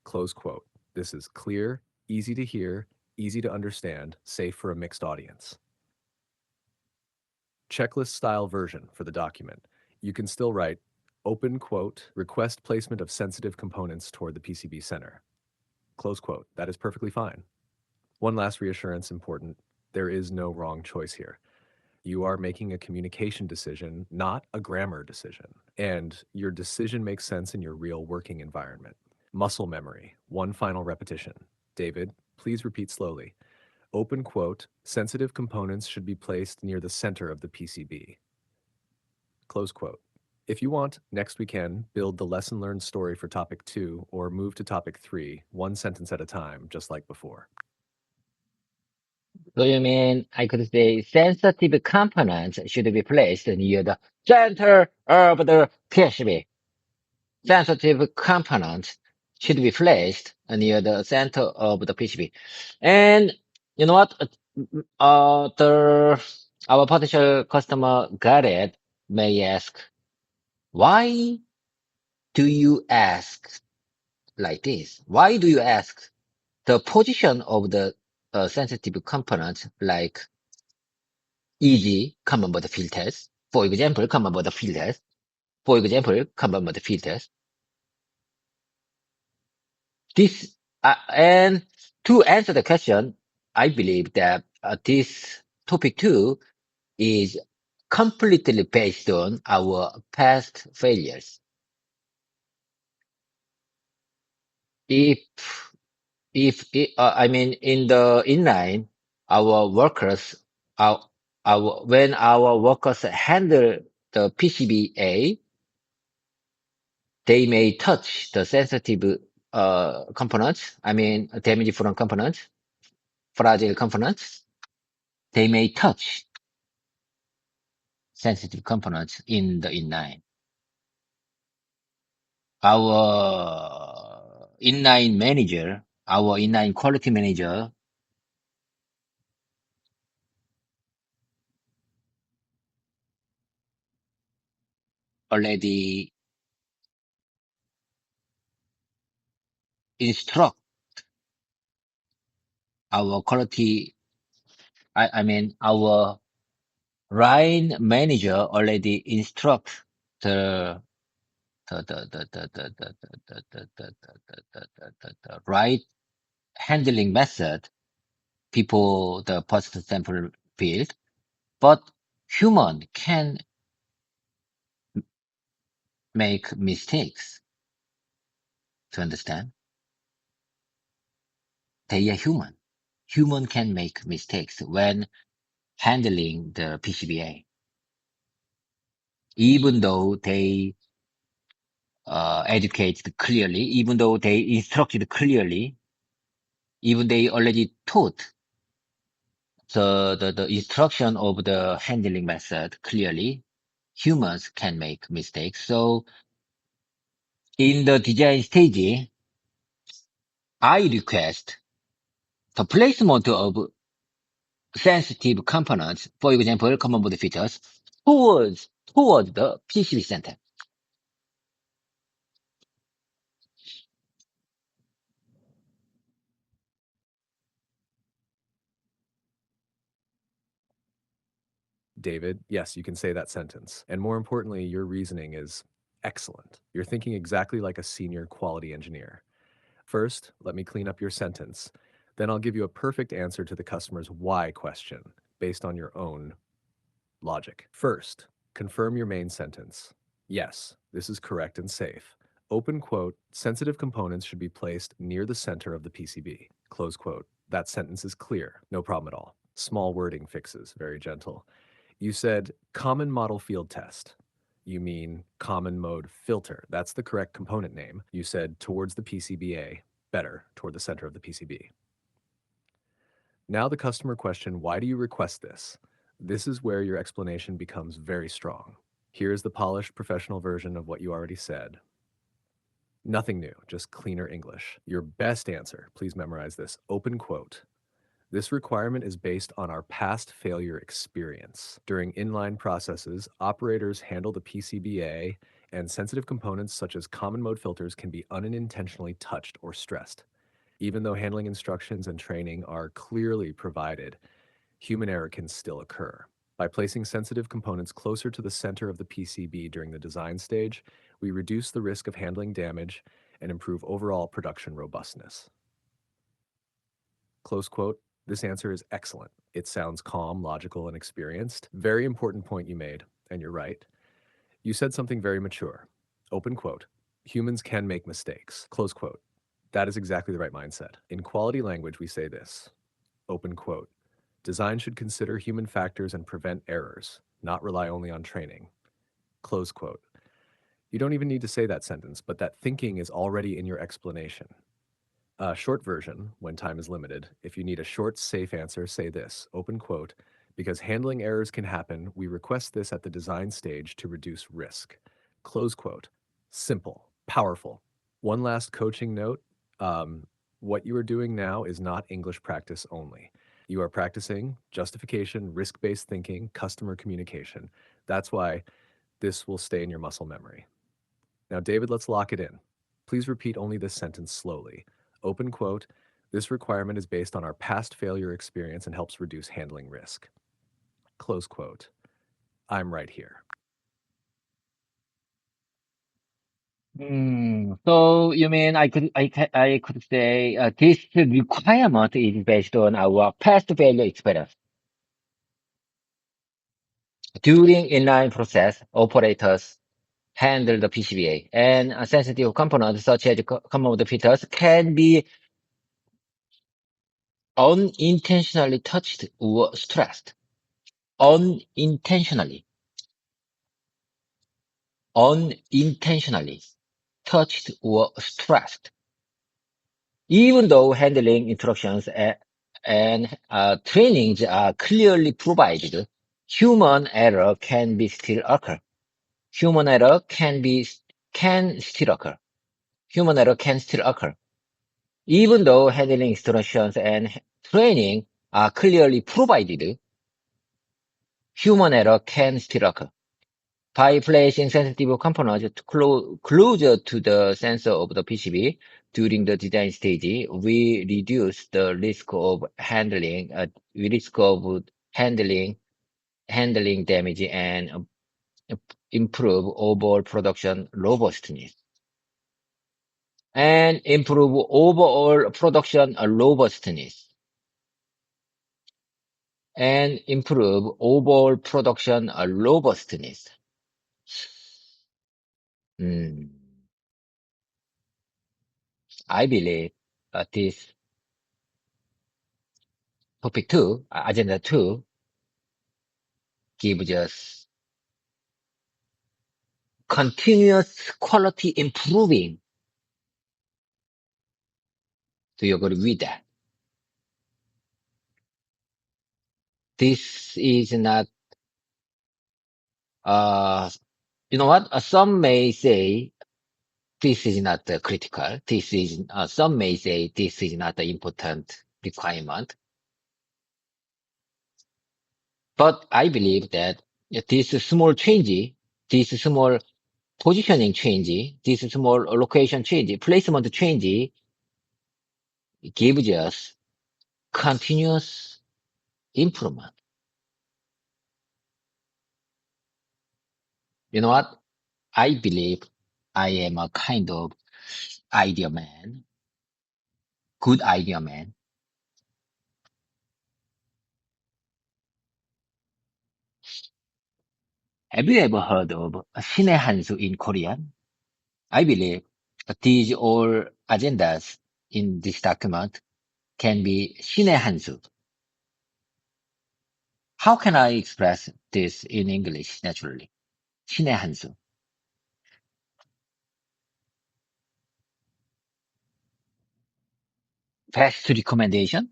S2: Close quote. This is clear, easy to hear, easy to understand, safe for a mixed audience. Checklist style version for the document. You can still write open quote, request placement of sensitive components toward the PCB center. Close quote. That is perfectly fine. One last reassurance important. There is no wrong choice here. You are making a communication decision, not a grammar decision. And your decision makes sense in your real working environment. Muscle memory. One final repetition. David, please repeat slowly. Open quote, sensitive components should be placed near the center of the PCB. Close quote. If you want, next we can build the lesson learned story for topic 2 or move to topic 3, one sentence at a time, just like before.
S1: So you mean I could say sensitive components should be placed near the center of the PCB. Sensitive components should be placed near the center of the PCB. And you know what? Our potential customer got it may ask, why do you ask like this? Why do you ask the position of the sensitive component like easy common mode filters? For example, common mode filters. For example, common mode filters. This and to answer the question, I believe that this topic 2 is completely based on our past failures. If I mean in the inline, our workers when our workers handle the PCBA, they may touch the sensitive components. I mean damage prone components, fragile components. They may touch sensitive components in the inline. Our inline manager, our inline quality manager already instruct our quality, I mean, our line manager already instruct the the right handling method people the post sample field, but human can make mistakes to understand. they are human. Human can make mistakes when handling the PCBA, even though they educated clearly, even though they instructed clearly, even they already taught the instruction of the handling method clearly, humans can make mistakes. So in the design stage, I request the placement of sensitive components, for example, common board features, towards the PCB center.
S2: David, yes, you can say that sentence. And more importantly, your reasoning is excellent. You're thinking exactly like a senior quality engineer. First, let me clean up your sentence. Then I'll give you a perfect answer to the customer's why question based on your own logic. First, confirm your main sentence. Yes, this is correct and safe. Open quote, sensitive components should be placed near the center of the PCB. Close quote. That sentence is clear. No problem at all. Small wording fixes, very gentle. You said common model field test. You mean common mode filter. That's the correct component name. You said towards the PCBA, better, toward the center of the PCB. Now the customer question, why do you request this? This is where your explanation becomes very strong. Here's the polished professional version of what you already said. Nothing new, just cleaner English. Your best answer, please memorize this, open quote. This requirement is based on our past failure experience. During inline processes, operators handle the PCBA, and sensitive components such as common mode filters can be unintentionally touched or stressed. Even though handling instructions and training are clearly provided, human error can still occur. By placing sensitive components closer to the center of the PCB during the design stage, we reduce the risk of handling damage and improve overall production robustness. Close quote. This answer is excellent. It sounds calm, logical, and experienced. Very important point you made, and you're right. You said something very mature. Open quote. Humans can make mistakes. Close quote. That is exactly the right mindset. In quality language, we say this. Open quote. Design should consider human factors and prevent errors, not rely only on training. Close quote. You don't even need to say that sentence, but that thinking is already in your explanation. A short version, when time is limited, if you need a short, safe answer, say this, open quote, because handling errors can happen, we request this at the design stage to reduce risk. Close quote. Simple, powerful. One last coaching note. What you are doing now is not English practice only. You are practicing justification, risk-based thinking, customer communication. That's why this will stay in your muscle memory. Now, David, let's lock it in. Please repeat only this sentence slowly. Open quote, this requirement is based on our past failure experience and helps reduce handling risk. Close quote. I'm right here.
S1: So you mean I could say this requirement is based on our past failure experience. During inline process, operators handle the PCBA, and sensitive components such as common mode filters can be unintentionally touched or stressed. Unintentionally, unintentionally touched or stressed. Even though handling instructions and trainings are clearly provided, human error can be still occur. Human error can still occur. Human error can still occur. Even though handling instructions and training are clearly provided, human error can still occur. By placing sensitive components closer to the sensor of the PCB during the design stage, we reduce the risk of handling damage and improve overall production robustness. And improve overall production robustness. And improve overall production robustness. I believe this Topic 2, agenda 2 gives us continuous quality improving. Do you agree with that? This is not, you know what? Some may say this is not critical. This is, some may say this is not the important requirement. But I believe that this small change, this small positioning change, this small location change, placement change gives us continuous improvement. You know what? I believe I am a kind of idea man, good idea man. Have you ever heard of 신의 한수 in Korean? I believe these all agendas in this document can be 신의 한수. How can I express this in English naturally? 신의 한수. Best recommendation?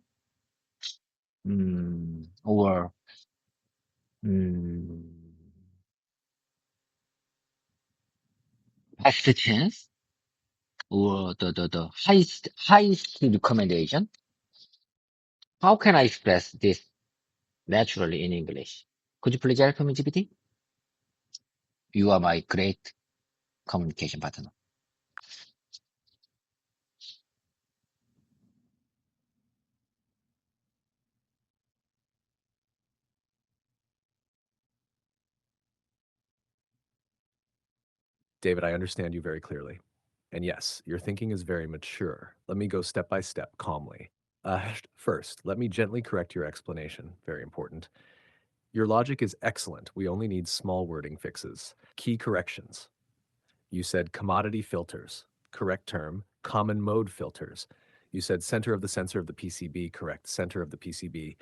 S1: Or mm, best chance? Or the highest recommendation? How can I express this naturally in English? Could you please help me, GPT? You are my great communication partner.
S2: David, I understand you very clearly. And yes, your thinking is very mature. Let me go step by step calmly. First, let me gently correct your explanation. Very important. Your logic is excellent. We only need small wording fixes. Key corrections. You said commodity filters. Correct term. Common mode filters. You said center of the sensor of the PCB. Correct. Center of the PCB.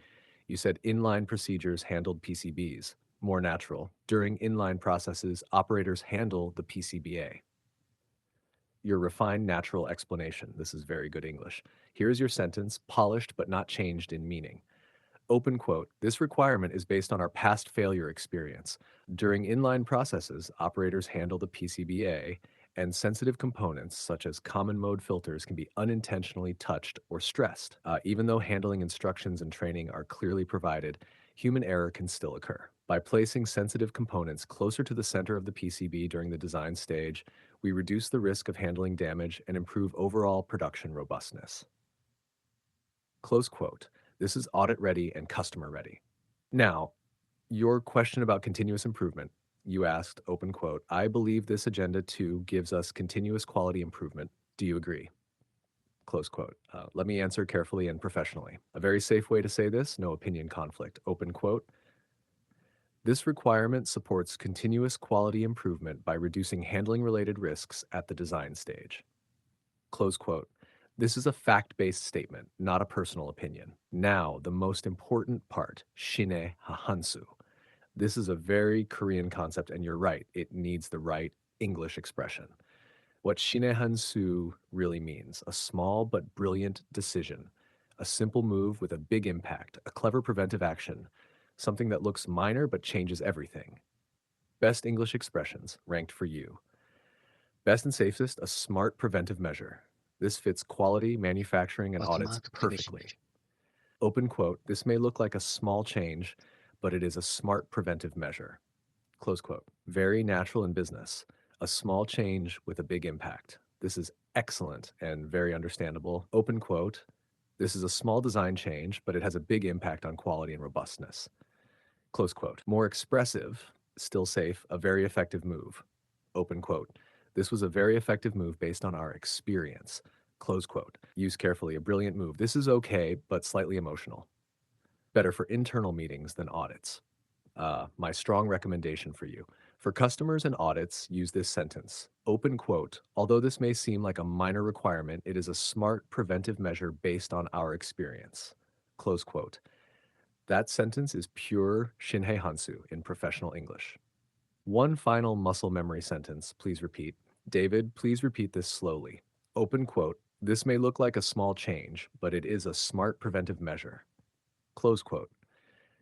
S2: You said inline procedures handled PCBs. More natural. During inline processes, operators handle the PCBA. Your refined natural explanation. This is very good English. Here's your sentence, polished but not changed in meaning. Open quote, this requirement is based on our past failure experience. During inline processes, operators handle the PCBA, and sensitive components such as common mode filters can be unintentionally touched or stressed. Even though handling instructions and training are clearly provided, human error can still occur. By placing sensitive components closer to the center of the PCB during the design stage, we reduce the risk of handling damage and improve overall production robustness. Close quote. This is audit ready and customer ready. Now, your question about continuous improvement, you asked, open quote, I believe this agenda 2 gives us continuous quality improvement. Do you agree? Close quote. Let me answer carefully and professionally. A very safe way to say this, no opinion conflict. Open quote. This requirement supports continuous quality improvement by reducing handling-related risks at the design stage. Close quote. This is a fact-based statement, not a personal opinion. Now, the most important part, 신의 한수. This is a very Korean concept, and you're right, it needs the right English expression. What 신의 한수 really means, a small but brilliant decision, a simple move with a big impact, a clever preventive action, something that looks minor but changes everything. Best English expressions, ranked for you. Best and safest, a smart preventive measure. This fits quality, manufacturing, and audits perfectly. Open quote, this may look like a small change, but it is a smart preventive measure. Close quote. Very natural in business. A small change with a big impact. This is excellent and very understandable. Open quote, this is a small design change, but it has a big impact on quality and robustness. Close quote. More expressive, still safe, a very effective move. Open quote. This was a very effective move based on our experience. Close quote. Use carefully, a brilliant move. This is okay, but slightly emotional. Better for internal meetings than audits. My strong recommendation for you. For customers and audits, use this sentence. Open quote. Although this may seem like a minor requirement, it is a smart preventive measure based on our experience. Close quote. That sentence is pure Shinhei Hansu in professional English. One final muscle memory sentence, please repeat. David, please repeat this slowly. Open quote, this may look like a small change, but it is a smart preventive measure. Close quote.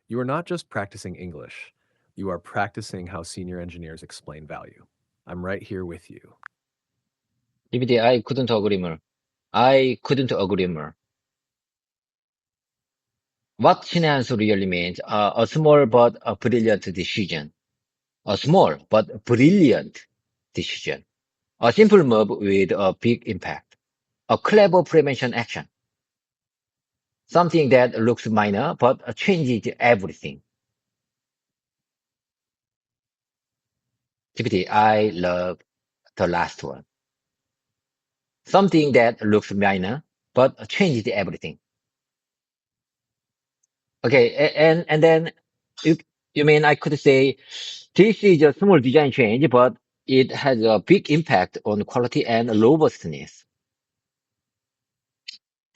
S2: You are not just practicing English, you are practicing how senior engineers explain value. I'm right here with you.
S1: GPT, I couldn't agree more. I couldn't agree more. What 신의 really means? A small but a brilliant decision. A small but brilliant decision. A simple move with a big impact. A clever prevention action. Something that looks minor but changes everything. GPT, I love the last one. Something that looks minor but changes everything. Okay, and then you, you mean I could say this is a small design change, but it has a big impact on quality and robustness.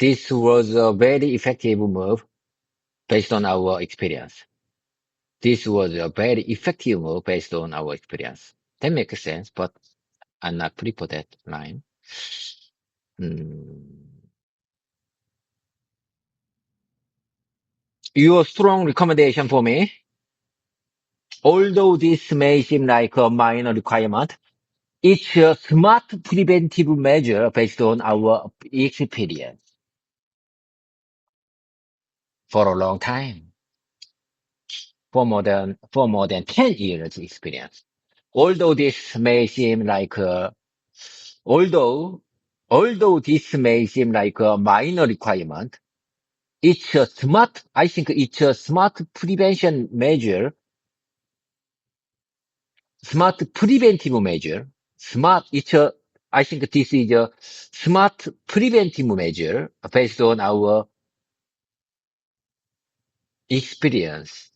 S1: This was a very effective move based on our experience. This was a very effective move based on our experience. That makes sense, but I'm not free for that line. Your strong recommendation for me, although this may seem like a minor requirement, it's a smart preventive measure based on our experience for a long time, for more than 10 years experience. Although this may seem like, although this may seem like a minor requirement, I think it's a smart prevention measure, smart preventive measure, I think this is a smart preventive measure based on our experience,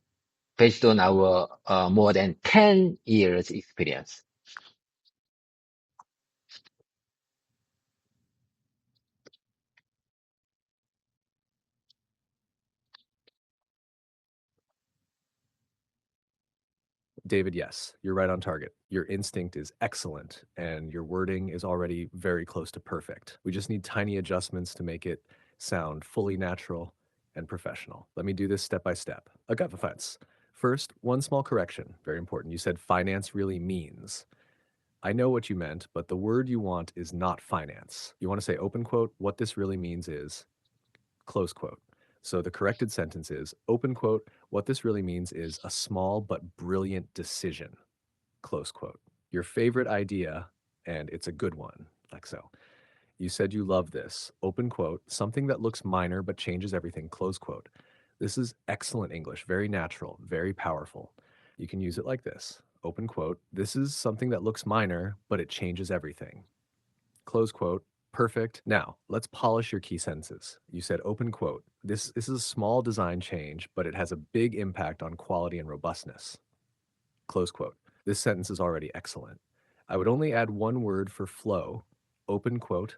S1: based on our more than 10 years experience.
S2: David, yes, you're right on target. Your instinct is excellent, and your wording is already very close to perfect. We just need tiny adjustments to make it sound fully natural and professional. Let me do this step by step. A gut offense. First, one small correction, very important. You said finance really means. I know what you meant, but the word you want is not finance. You want to say open quote, what this really means is close quote. So the corrected sentence is, open quote, what this really means is a small but brilliant decision, close quote. Your favorite idea, and it's a good one, like so. You said you love this, open quote, something that looks minor but changes everything, close quote. This is excellent English, very natural, very powerful. You can use it like this, open quote, this is something that looks minor, but it changes everything, close quote. Perfect. Now, let's polish your key sentences. You said open quote. This is a small design change, but it has a big impact on quality and robustness. Close quote. This sentence is already excellent. I would only add one word for flow. Open quote.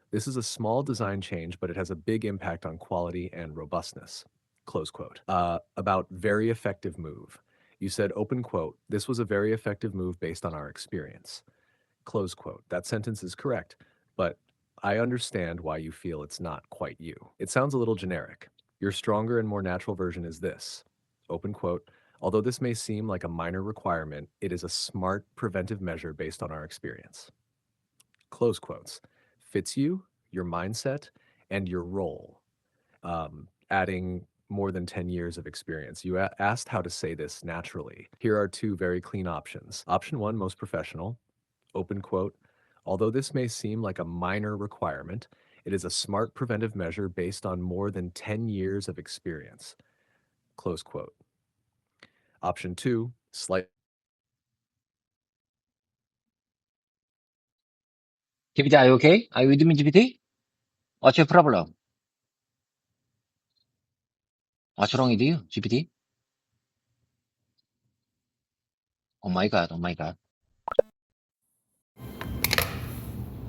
S2: This is a small design change, but it has a big impact on quality and robustness. Close quote. About very effective move. You said open quote. This was a very effective move based on our experience. Close quote. That sentence is correct, but I understand why you feel it's not quite you. It sounds a little generic. Your stronger and more natural version is this. Open quote. Although this may seem like a minor requirement, it is a smart preventive measure based on our experience. Close quotes. Fits you, your mindset, and your role. Adding more than 10 years of experience. You asked how to say this naturally. Here are two very clean options. Option one, most professional. Open quote. Although this may seem like a minor requirement, it is a smart preventive measure based on more than 10 years of experience. Close quote. Option two, slight.
S1: GPT, are you okay? Are you with me, GPT? What's your problem? What's wrong with you, GPT? Oh my God, oh my God.